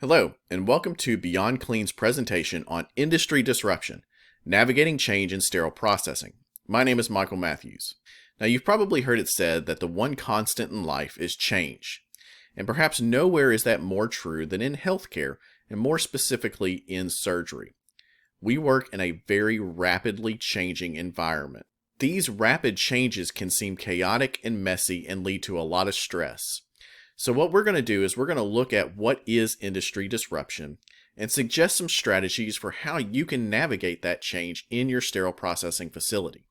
Hello, and welcome to Beyond Clean's presentation on industry disruption, navigating change in sterile processing. My name is Michael Matthews. Now, you've probably heard it said that the one constant in life is change. And perhaps nowhere is that more true than in healthcare, and more specifically in surgery. We work in a very rapidly changing environment. These rapid changes can seem chaotic and messy and lead to a lot of stress. So what we're going to do is we're going to look at what is industry disruption and suggest some strategies for how you can navigate that change in your sterile processing facility.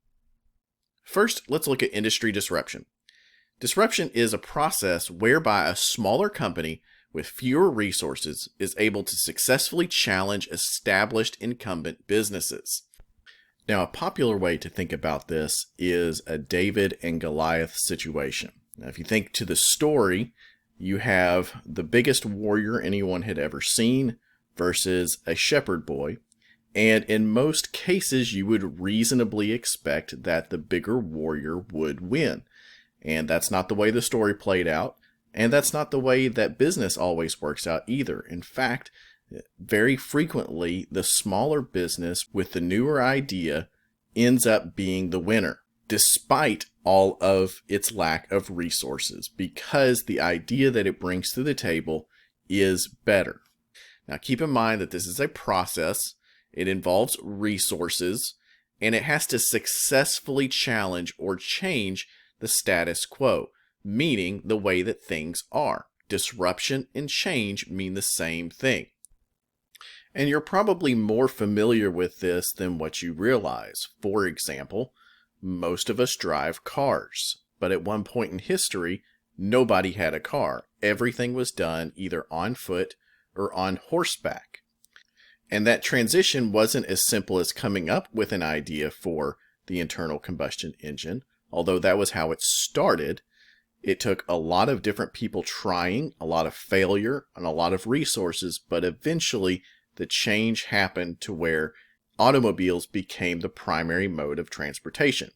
First, let's look at industry disruption. Disruption is a process whereby a smaller company with fewer resources is able to successfully challenge established incumbent businesses. Now, a popular way to think about this is a David and Goliath situation. Now, if you think to the story, you have the biggest warrior anyone had ever seen versus a shepherd boy. And in most cases, you would reasonably expect that the bigger warrior would win. And that's not the way the story played out. And that's not the way that business always works out either. In fact, very frequently, the smaller business with the newer idea ends up being the winner, despite all of its lack of resources, because the idea that it brings to the table is better. Now, keep in mind that this is a process. It involves resources, and it has to successfully challenge or change the status quo, meaning the way that things are. Disruption and change mean the same thing. And you're probably more familiar with this than what you realize. For example, most of us drive cars, but at one point in history, nobody had a car. Everything was done either on foot or on horseback. And that transition wasn't as simple as coming up with an idea for the internal combustion engine, although that was how it started. It took a lot of different people trying, a lot of failure, and a lot of resources, but eventually the change happened to where automobiles became the primary mode of transportation.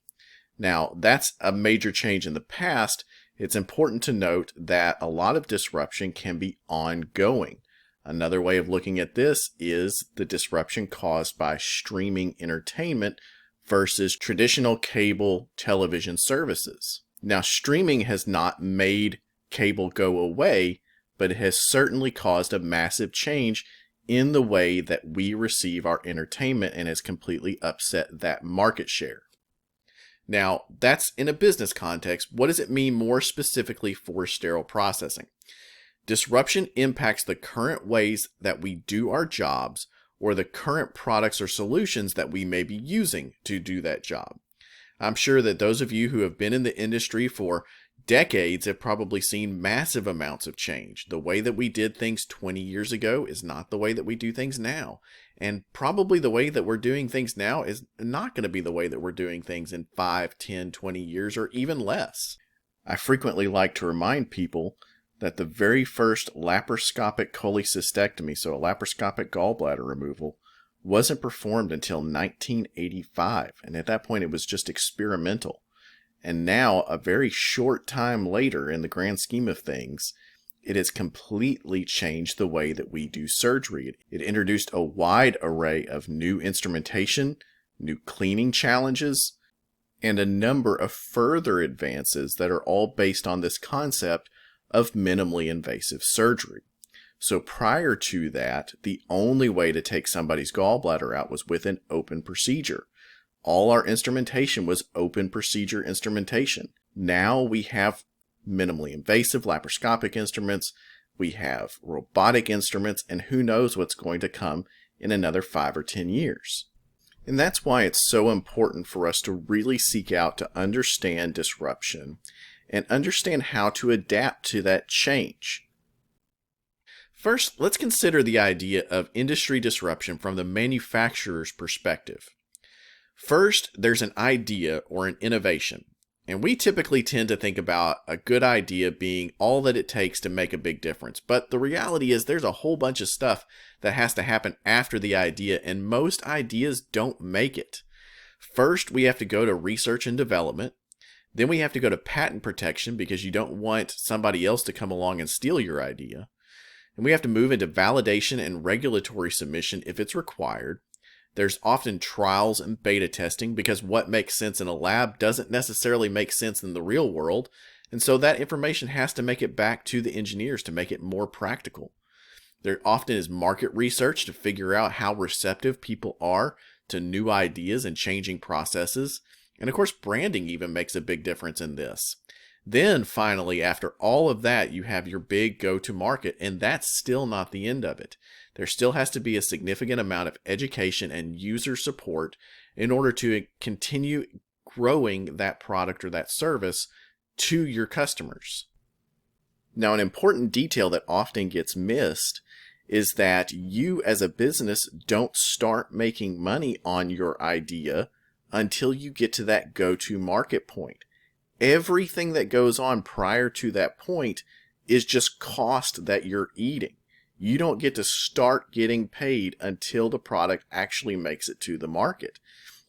Now, that's a major change in the past. It's important to note that a lot of disruption can be ongoing. Another way of looking at this is the disruption caused by streaming entertainment versus traditional cable television services. Now, streaming has not made cable go away, but it has certainly caused a massive change in the way that we receive our entertainment and has completely upset that market share. Now, that's in a business context. What does it mean more specifically for sterile processing? Disruption impacts the current ways that we do our jobs or the current products or solutions that we may be using to do that job. I'm sure that those of you who have been in the industry for decades have probably seen massive amounts of change. The way that we did things 20 years ago is not the way that we do things now. And probably the way that we're doing things now is not going to be the way that we're doing things in 5, 10, 20 years or even less. I frequently like to remind people that the very first laparoscopic cholecystectomy, so a laparoscopic gallbladder removal, wasn't performed until 1985. And at that point, it was just experimental. And now, a very short time later, in the grand scheme of things, it has completely changed the way that we do surgery. It introduced a wide array of new instrumentation, new cleaning challenges, and a number of further advances that are all based on this concept of minimally invasive surgery. So prior to that, the only way to take somebody's gallbladder out was with an open procedure. All our instrumentation was open procedure instrumentation. Now we have minimally invasive laparoscopic instruments, we have robotic instruments, and who knows what's going to come in another 5 or 10 years. And that's why it's so important for us to really seek out to understand disruption and understand how to adapt to that change. First, let's consider the idea of industry disruption from the manufacturer's perspective. First, there's an idea or an innovation, and we typically tend to think about a good idea being all that it takes to make a big difference. But the reality is there's a whole bunch of stuff that has to happen after the idea, and most ideas don't make it. First, we have to go to research and development. Then we have to go to patent protection because you don't want somebody else to come along and steal your idea. And we have to move into validation and regulatory submission if it's required. There's often trials and beta testing because what makes sense in a lab doesn't necessarily make sense in the real world. And so that information has to make it back to the engineers to make it more practical. There often is market research to figure out how receptive people are to new ideas and changing processes. And of course, branding even makes a big difference in this. Then finally, after all of that, you have your big go-to-market, and that's still not the end of it. There still has to be a significant amount of education and user support in order to continue growing that product or that service to your customers. Now, an important detail that often gets missed is that you as a business don't start making money on your idea until you get to that go-to-market point. Everything that goes on prior to that point is just cost that you're eating. You don't get to start getting paid until the product actually makes it to the market.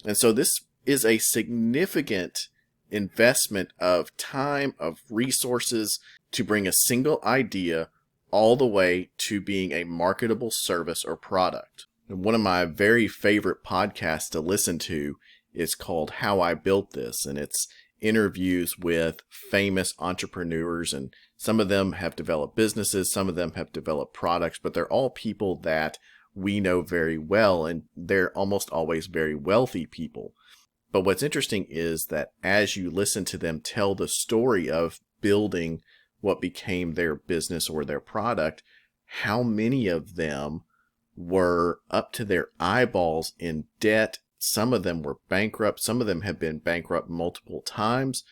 And so this is a significant investment of time, of resources to bring a single idea all the way to being a marketable service or product. And one of my very favorite podcasts to listen to is called How I Built This, and it's interviews with famous entrepreneurs, and some of them have developed businesses, some of them have developed products, but they're all people that we know very well, and they're almost always very wealthy people. But what's interesting is that as you listen to them tell the story of building what became their business or their product, how many of them were up to their eyeballs in debt. Some of them were bankrupt. Some of them have been bankrupt multiple times,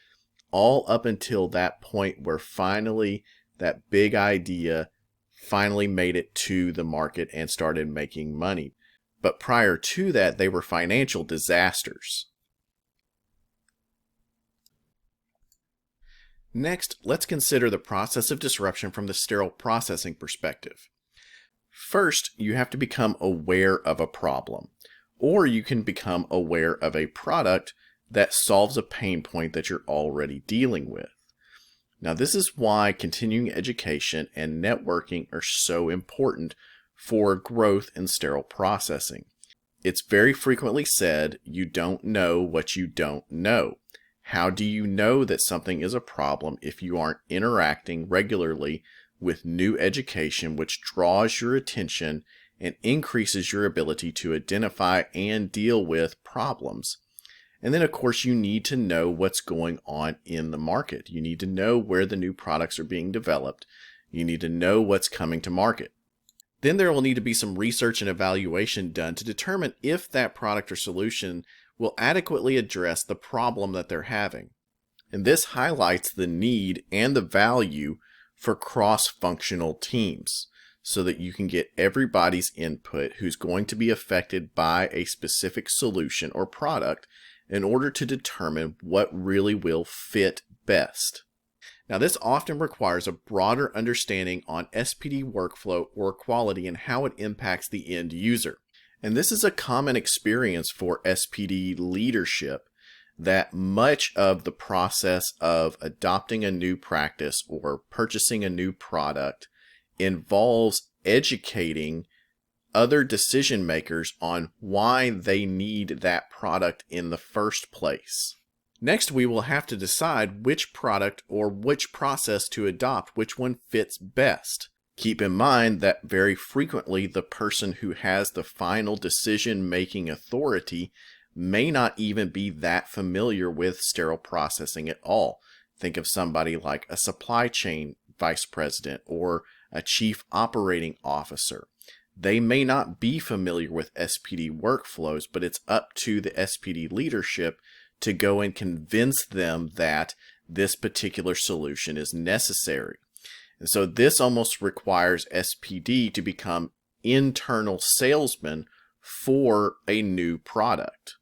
all up until that point where finally that big idea finally made it to the market and started making money. But prior to that, they were financial disasters. Next, let's consider the process of disruption from the sterile processing perspective. First, you have to become aware of a problem, or you can become aware of a product that solves a pain point that you're already dealing with. Now, this is why continuing education and networking are so important for growth in sterile processing. It's very frequently said, you don't know what you don't know. How do you know that something is a problem if you aren't interacting regularly with new education, which draws your attention and increases your ability to identify and deal with problems? And then, of course, you need to know what's going on in the market. You need to know where the new products are being developed. You need to know what's coming to market. Then there will need to be some research and evaluation done to determine if that product or solution will adequately address the problem that they're having. And this highlights the need and the value for cross-functional teams so that you can get everybody's input who's going to be affected by a specific solution or product in order to determine what really will fit best. Now, this often requires a broader understanding on SPD workflow or quality and how it impacts the end user. And this is a common experience for SPD leadership, that much of the process of adopting a new practice or purchasing a new product involves educating other decision makers on why they need that product in the first place. Next, we will have to decide which product or which process to adopt, which one fits best. Keep in mind that very frequently the person who has the final decision-making authority may not even be that familiar with sterile processing at all. Think of somebody like a supply chain vice president or a chief operating officer. They may not be familiar with SPD workflows, but it's up to the SPD leadership to go and convince them that this particular solution is necessary. And so this almost requires SPD to become internal salesmen for a new product.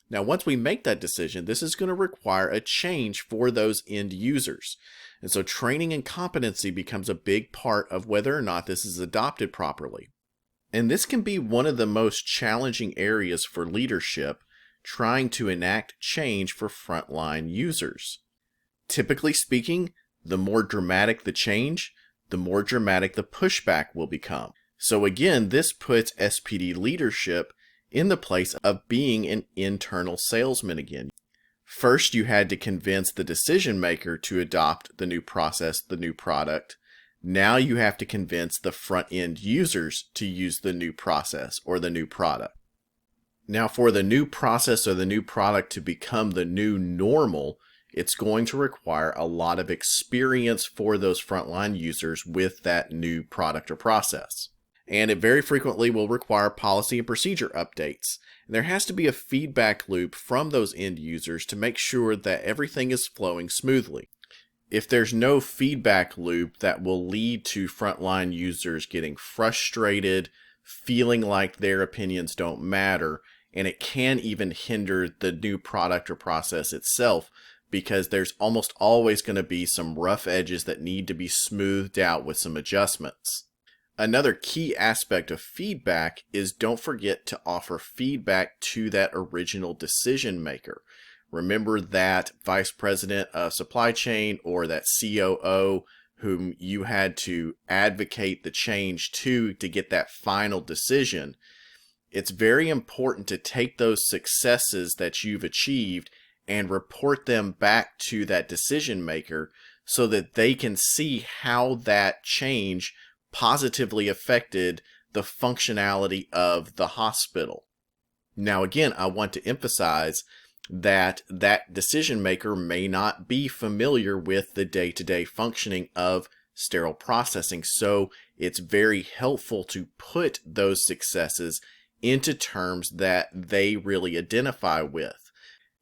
Now, once we make that decision, this is going to require a change for those end users. And so training and competency becomes a big part of whether or not this is adopted properly. And this can be one of the most challenging areas for leadership, trying to enact change for frontline users. Typically speaking, the more dramatic the change, the more dramatic the pushback will become. So again, this puts SPD leadership in the place of being an internal salesman again. First, you had to convince the decision maker to adopt the new process, the new product. Now you have to convince the front end users to use the new process or the new product. Now, for the new process or the new product to become the new normal, it's going to require a lot of experience for those frontline users with that new product or process. And it very frequently will require policy and procedure updates. And there has to be a feedback loop from those end users to make sure that everything is flowing smoothly. If there's no feedback loop, that will lead to frontline users getting frustrated, feeling like their opinions don't matter, and it can even hinder the new product or process itself, because there's almost always going to be some rough edges that need to be smoothed out with some adjustments. Another key aspect of feedback is don't forget to offer feedback to that original decision maker. Remember that vice president of supply chain or that COO whom you had to advocate the change to get that final decision. It's very important to take those successes that you've achieved and report them back to that decision maker so that they can see how that change positively affected the functionality of the hospital. Now again, I want to emphasize that that decision maker may not be familiar with the day-to-day functioning of sterile processing, so it's very helpful to put those successes into terms that they really identify with.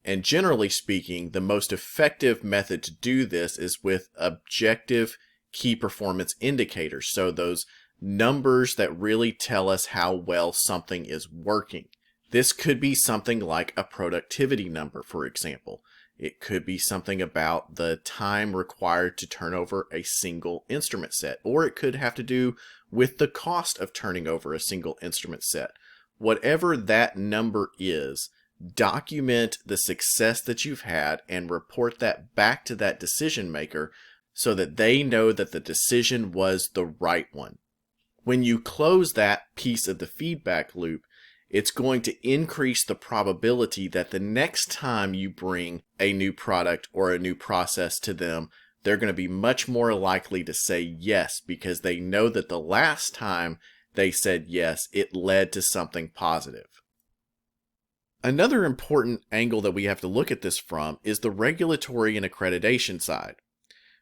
And generally speaking, the most effective method to do this is with objective key performance indicators. So those numbers that really tell us how well something is working. This could be something like a productivity number, for example. It could be something about the time required to turn over a single instrument set, or it could have to do with the cost of turning over a single instrument set. Whatever that number is, document the success that you've had and report that back to that decision maker so that they know that the decision was the right one. When you close that piece of the feedback loop, it's going to increase the probability that the next time you bring a new product or a new process to them, they're going to be much more likely to say yes, because they know that the last time they said yes, it led to something positive. Another important angle that we have to look at this from is the regulatory and accreditation side.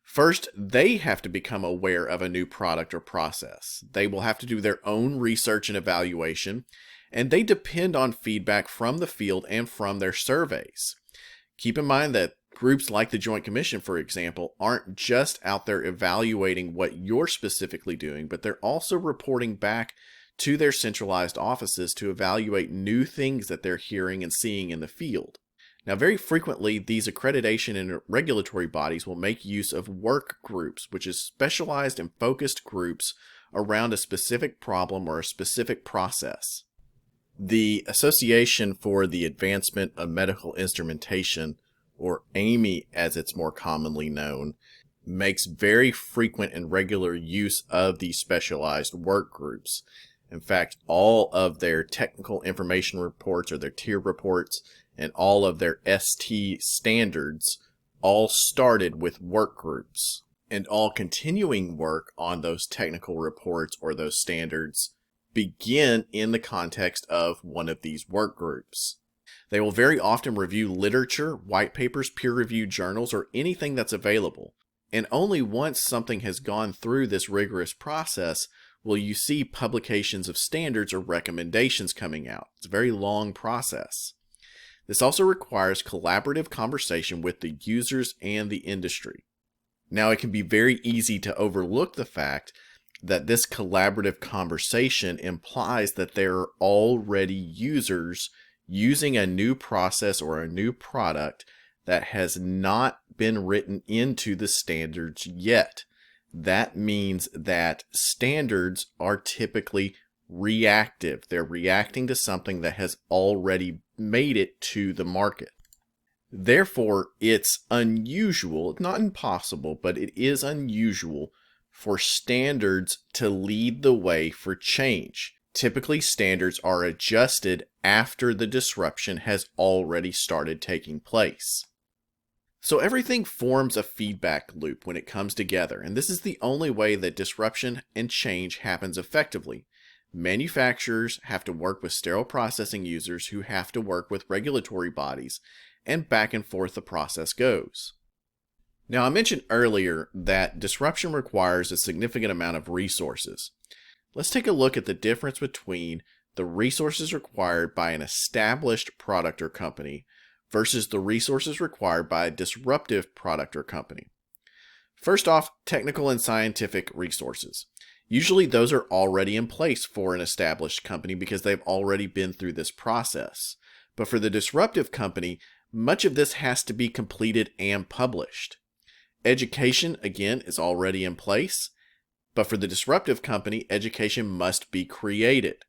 First, they have to become aware of a new product or process. They will have to do their own research and evaluation, and they depend on feedback from the field and from their surveys. Keep in mind that groups like the Joint Commission, for example, aren't just out there evaluating what you're specifically doing, but they're also reporting back to their centralized offices to evaluate new things that they're hearing and seeing in the field. Now, very frequently, these accreditation and regulatory bodies will make use of work groups, which is specialized and focused groups around a specific problem or a specific process. The Association for the Advancement of Medical Instrumentation, or AMI as it's more commonly known, makes very frequent and regular use of these specialized work groups. In fact, all of their technical information reports or their tier reports and all of their ST standards all started with work groups. And all continuing work on those technical reports or those standards begin in the context of one of these work groups. They will very often review literature, white papers, peer-reviewed journals, or anything that's available. And only once something has gone through this rigorous process will you see publications of standards or recommendations coming out. It's a very long process. This also requires collaborative conversation with the users and the industry. Now, it can be very easy to overlook the fact that this collaborative conversation implies that there are already users using a new process or a new product that has not been written into the standards yet. That means that standards are typically reactive. They're reacting to something that has already made it to the market. Therefore, it's unusual, not impossible, but it is unusual for standards to lead the way for change. Typically, standards are adjusted after the disruption has already started taking place. So everything forms a feedback loop when it comes together, and this is the only way that disruption and change happens effectively. Manufacturers have to work with sterile processing users who have to work with regulatory bodies, and back and forth the process goes. Now, I mentioned earlier that disruption requires a significant amount of resources. Let's take a look at the difference between the resources required by an established product or company versus the resources required by a disruptive product or company. First off, technical and scientific resources. Usually those are already in place for an established company because they've already been through this process. But for the disruptive company, much of this has to be completed and published. Education, again, is already in place, but for the disruptive company, education must be created.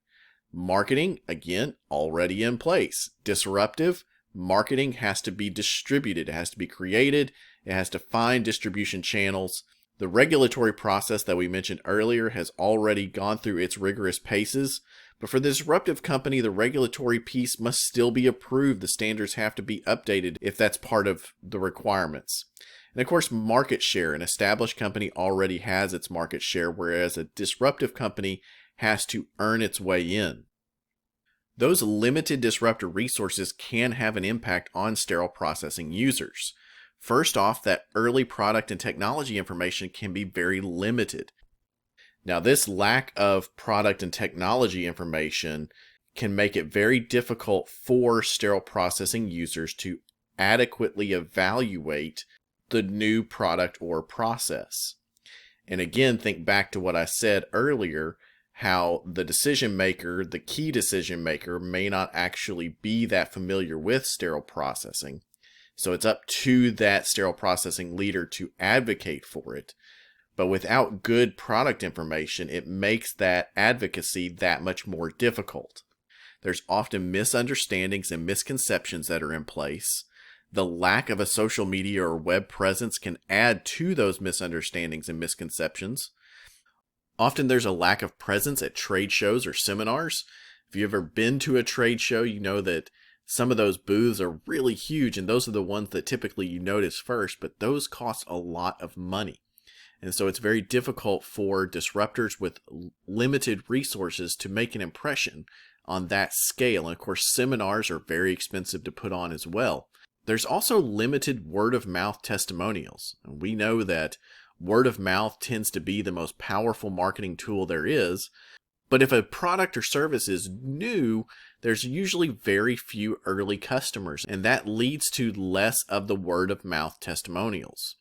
Marketing, again, already in place. Disruptive, marketing has to be distributed. It has to be created. It has to find distribution channels. The regulatory process that we mentioned earlier has already gone through its rigorous paces, but for the disruptive company, the regulatory piece must still be approved. The standards have to be updated if that's part of the requirements. And of course, market share. An established company already has its market share, whereas a disruptive company has to earn its way in. Those limited disruptive resources can have an impact on sterile processing users. First off, that early product and technology information can be very limited. Now, this lack of product and technology information can make it very difficult for sterile processing users to adequately evaluate the new product or process. And again, think back to what I said earlier, how the decision maker, the key decision maker, may not actually be that familiar with sterile processing. So it's up to that sterile processing leader to advocate for it. But without good product information, it makes that advocacy that much more difficult. There's often misunderstandings and misconceptions that are in place. The lack of a social media or web presence can add to those misunderstandings and misconceptions. Often there's a lack of presence at trade shows or seminars. If you've ever been to a trade show, you know that some of those booths are really huge, and those are the ones that typically you notice first, but those cost a lot of money. And so it's very difficult for disruptors with limited resources to make an impression on that scale. And of course, seminars are very expensive to put on as well. There's also limited word-of-mouth testimonials. And we know that word of mouth tends to be the most powerful marketing tool there is. But if a product or service is new, there's usually very few early customers, and that leads to less of the word-of-mouth testimonials.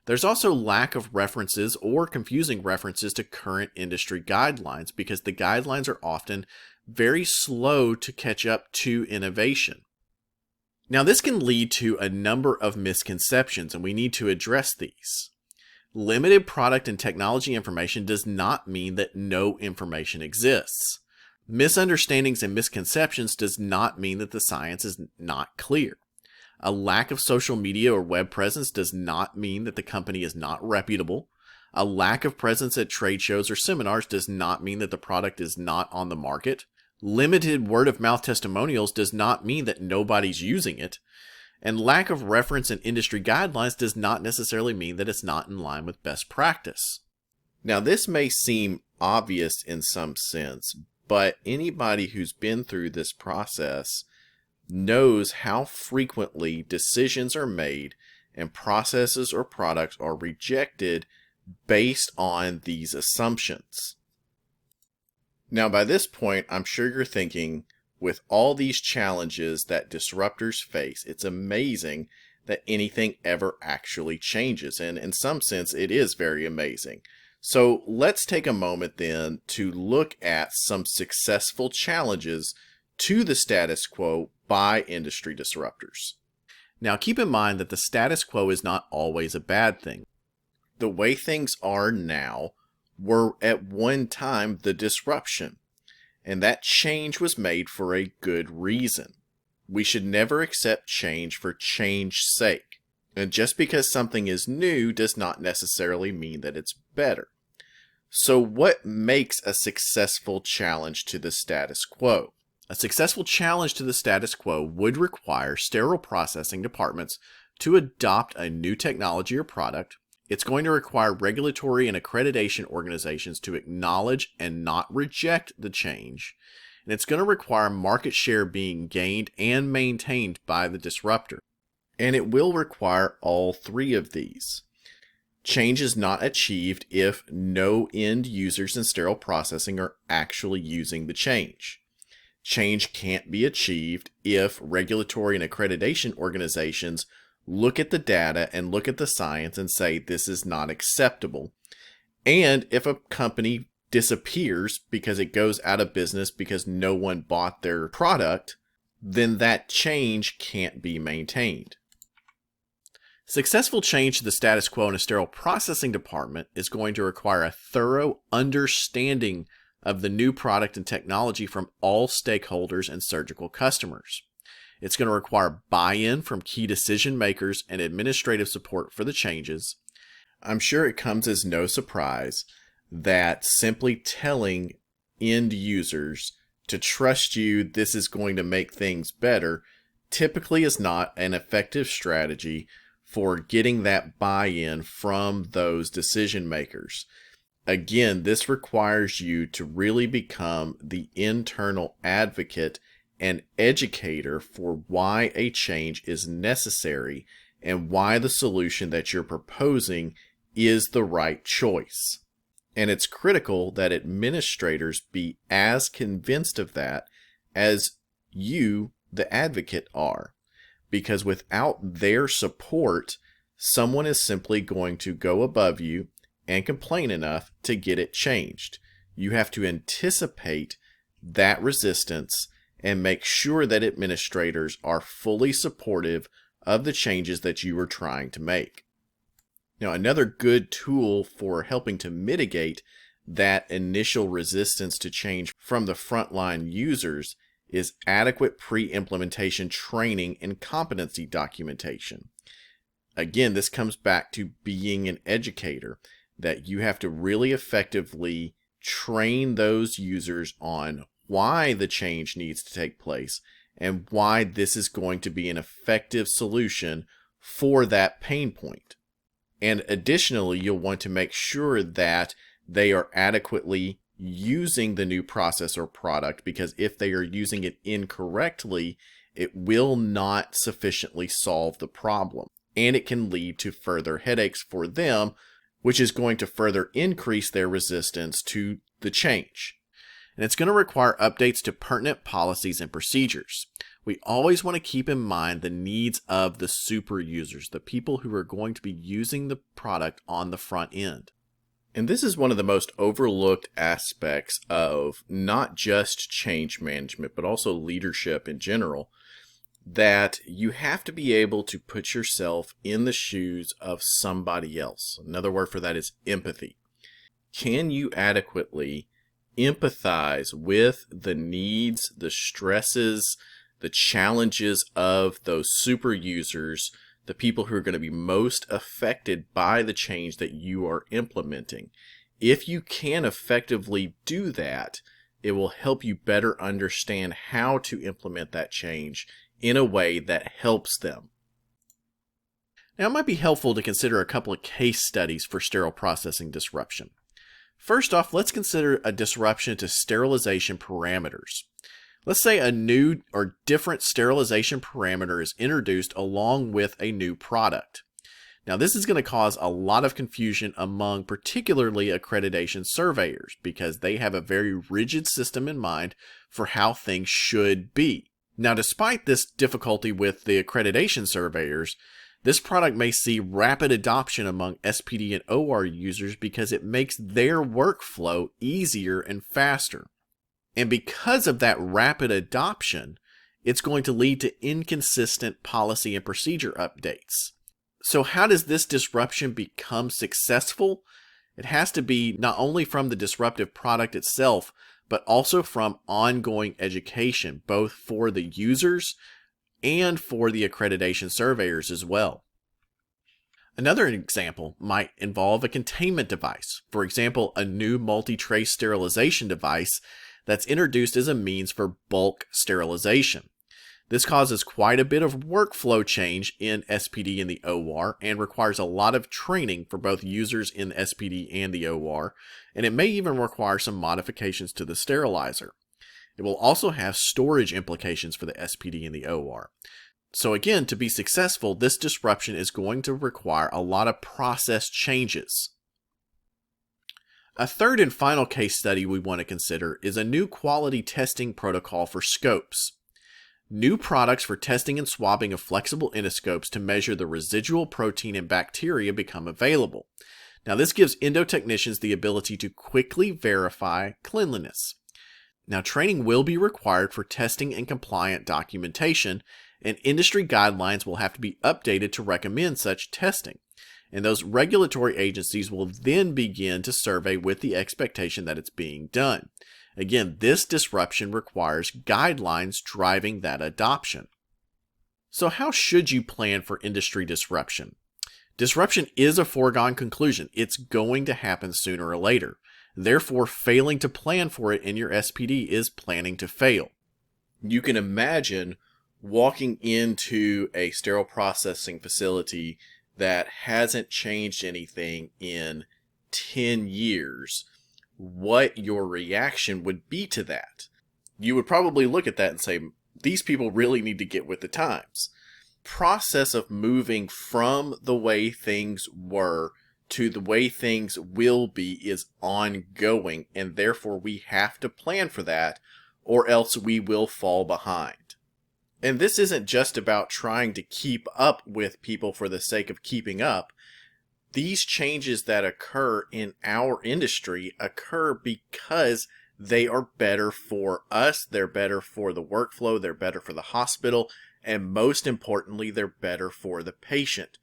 There's also lack of references or confusing references to current industry guidelines because the guidelines are often very slow to catch up to innovation. Now, this can lead to a number of misconceptions, and we need to address these. Limited product and technology information does not mean that no information exists. Misunderstandings and misconceptions does not mean that the science is not clear. A lack of social media or web presence does not mean that the company is not reputable. A lack of presence at trade shows or seminars does not mean that the product is not on the market. Limited word-of-mouth testimonials does not mean that nobody's using it. And lack of reference in industry guidelines does not necessarily mean that it's not in line with best practice. Now, this may seem obvious in some sense, but anybody who's been through this process knows how frequently decisions are made and processes or products are rejected based on these assumptions. Now, by this point, I'm sure you're thinking, with all these challenges that disruptors face, it's amazing that anything ever actually changes. And in some sense, it is very amazing. So let's take a moment then to look at some successful challenges to the status quo by industry disruptors. Now, keep in mind that the status quo is not always a bad thing. The way things are now were at one time the disruption, and that change was made for a good reason. We should never accept change for change's sake, and just because something is new does not necessarily mean that it's better. So what makes a successful challenge to the status quo? A successful challenge to the status quo would require sterile processing departments to adopt a new technology or product. It's going to require regulatory and accreditation organizations to acknowledge and not reject the change. And it's going to require market share being gained and maintained by the disruptor. And it will require all three of these. Change is not achieved if no end users in sterile processing are actually using the change. Change can't be achieved if regulatory and accreditation organizations look at the data and look at the science and say this is not acceptable. And if a company disappears because it goes out of business because no one bought their product, then that change can't be maintained. Successful change to the status quo in a sterile processing department is going to require a thorough understanding of the new product and technology from all stakeholders and surgical customers. It's going to require buy-in from key decision makers and administrative support for the changes. I'm sure it comes as no surprise that simply telling end users to trust you, this is going to make things better, typically is not an effective strategy for getting that buy-in from those decision makers. Again, this requires you to really become the internal advocate and educator for why a change is necessary and why the solution that you're proposing is the right choice. And it's critical that administrators be as convinced of that as you, the advocate, are. Because without their support, someone is simply going to go above you and complain enough to get it changed. You have to anticipate that resistance and make sure that administrators are fully supportive of the changes that you are trying to make. Now, another good tool for helping to mitigate that initial resistance to change from the frontline users is adequate pre-implementation training and competency documentation. Again, this comes back to being an educator, that you have to really effectively train those users on why the change needs to take place and why this is going to be an effective solution for that pain point. And additionally, you'll want to make sure that they are adequately using the new process or product, because if they are using it incorrectly, it will not sufficiently solve the problem. And it can lead to further headaches for them, which is going to further increase their resistance to the change. And it's going to require updates to pertinent policies and procedures. We always want to keep in mind the needs of the super users, the people who are going to be using the product on the front end. And this is one of the most overlooked aspects of not just change management, but also leadership in general, that you have to be able to put yourself in the shoes of somebody else. Another word for that is empathy. Can you adequately empathize with the needs, the stresses, the challenges of those super users, the people who are going to be most affected by the change that you are implementing? If you can effectively do that, it will help you better understand how to implement that change in a way that helps them. Now, it might be helpful to consider a couple of case studies for sterile processing disruption. First off, let's consider a disruption to sterilization parameters. Let's say a new or different sterilization parameter is introduced along with a new product. Now, this is going to cause a lot of confusion among particularly accreditation surveyors, because they have a very rigid system in mind for how things should be. Now, despite this difficulty with the accreditation surveyors, this product may see rapid adoption among SPD and OR users because it makes their workflow easier and faster. And because of that rapid adoption, it's going to lead to inconsistent policy and procedure updates. So how does this disruption become successful? It has to be not only from the disruptive product itself, but also from ongoing education, both for the users and for the accreditation surveyors as well. Another example might involve a containment device. For example, a new multi-trace sterilization device that's introduced as a means for bulk sterilization. This causes quite a bit of workflow change in SPD and the OR and requires a lot of training for both users in the SPD and the OR, and it may even require some modifications to the sterilizer. It will also have storage implications for the SPD and the OR. So again, to be successful, this disruption is going to require a lot of process changes. A third and final case study we want to consider is a new quality testing protocol for scopes. New products for testing and swabbing of flexible endoscopes to measure the residual protein and bacteria become available. Now this gives endotechnicians the ability to quickly verify cleanliness. Now training will be required for testing and compliant documentation, and industry guidelines will have to be updated to recommend such testing. And those regulatory agencies will then begin to survey with the expectation that it's being done. Again, this disruption requires guidelines driving that adoption. So how should you plan for industry disruption? Disruption is a foregone conclusion. It's going to happen sooner or later. Therefore, failing to plan for it in your SPD is planning to fail. You can imagine walking into a sterile processing facility that hasn't changed anything in 10 years, what your reaction would be to that. You would probably look at that and say, these people really need to get with the times. Process of moving from the way things were to the way things will be is ongoing, and therefore we have to plan for that, or else we will fall behind. And this isn't just about trying to keep up with people for the sake of keeping up. These changes that occur in our industry occur because they are better for us, they're better for the workflow, they're better for the hospital, and most importantly, they're better for the patient.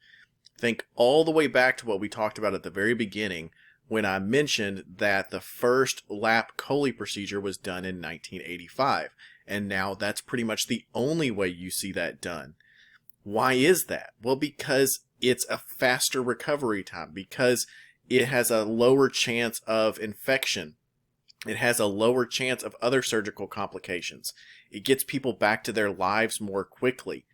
Think all the way back to what we talked about at the very beginning when I mentioned that the first lap chole procedure was done in 1985. And now that's pretty much the only way you see that done. Why is that? Well, because it's a faster recovery time, because it has a lower chance of infection. It has a lower chance of other surgical complications. It gets people back to their lives more quickly.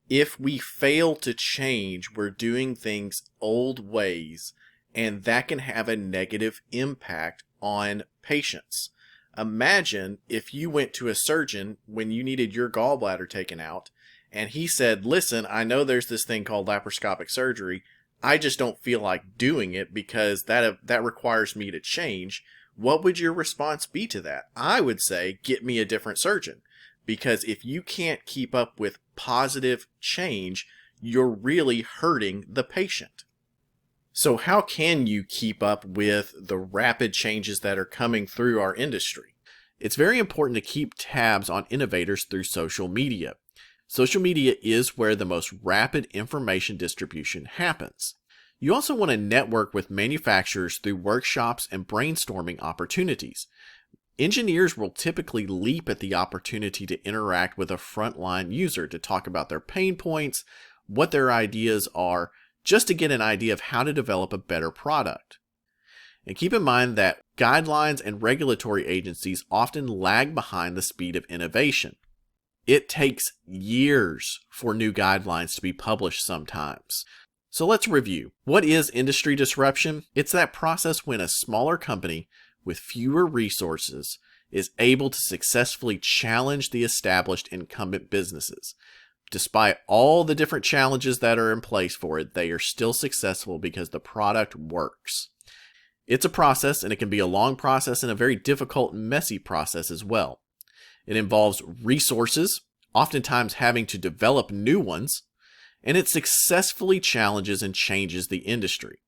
If we fail to change, we're doing things old ways, and that can have a negative impact on patients. Imagine if you went to a surgeon when you needed your gallbladder taken out, and he said, listen, I know there's this thing called laparoscopic surgery. I just don't feel like doing it because that requires me to change. What would your response be to that? I would say, get me a different surgeon. Because if you can't keep up with positive change, you're really hurting the patient. So how can you keep up with the rapid changes that are coming through our industry? It's very important to keep tabs on innovators through social media. Social media is where the most rapid information distribution happens. You also want to network with manufacturers through workshops and brainstorming opportunities. Engineers will typically leap at the opportunity to interact with a frontline user to talk about their pain points, what their ideas are, just to get an idea of how to develop a better product. And keep in mind that guidelines and regulatory agencies often lag behind the speed of innovation. It takes years for new guidelines to be published sometimes. So let's review. What is industry disruption? It's that process when a smaller company with fewer resources is able to successfully challenge the established incumbent businesses. Despite all the different challenges that are in place for it, they are still successful because the product works. It's a process, and it can be a long process and a very difficult and messy process as well. It involves resources, oftentimes having to develop new ones, and it successfully challenges and changes the industry.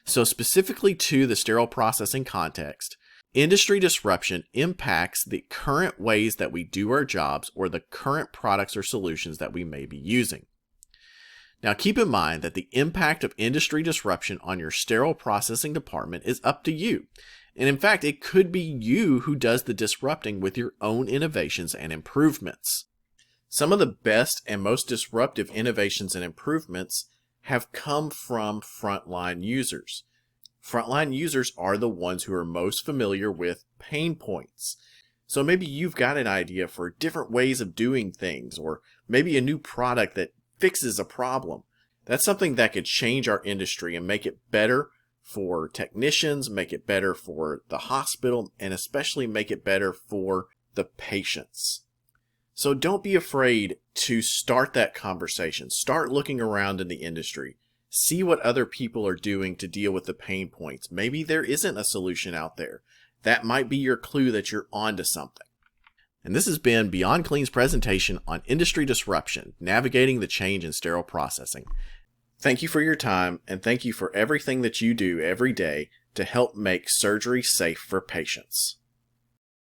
So specifically to the sterile processing context, industry disruption impacts the current ways that we do our jobs or the current products or solutions that we may be using. Now keep in mind that the impact of industry disruption on your sterile processing department is up to you. And in fact, it could be you who does the disrupting with your own innovations and improvements. Some of the best and most disruptive innovations and improvements have come from frontline users. Frontline users are the ones who are most familiar with pain points. So maybe you've got an idea for different ways of doing things, or maybe a new product that fixes a problem. That's something that could change our industry and make it better for technicians, make it better for the hospital, and especially make it better for the patients. So don't be afraid to start that conversation. Start looking around in the industry. See what other people are doing to deal with the pain points. Maybe there isn't a solution out there. That might be your clue that you're onto something. And this has been Beyond Clean's presentation on industry disruption, navigating the change in sterile processing. Thank you for your time, and thank you for everything that you do every day to help make surgery safe for patients.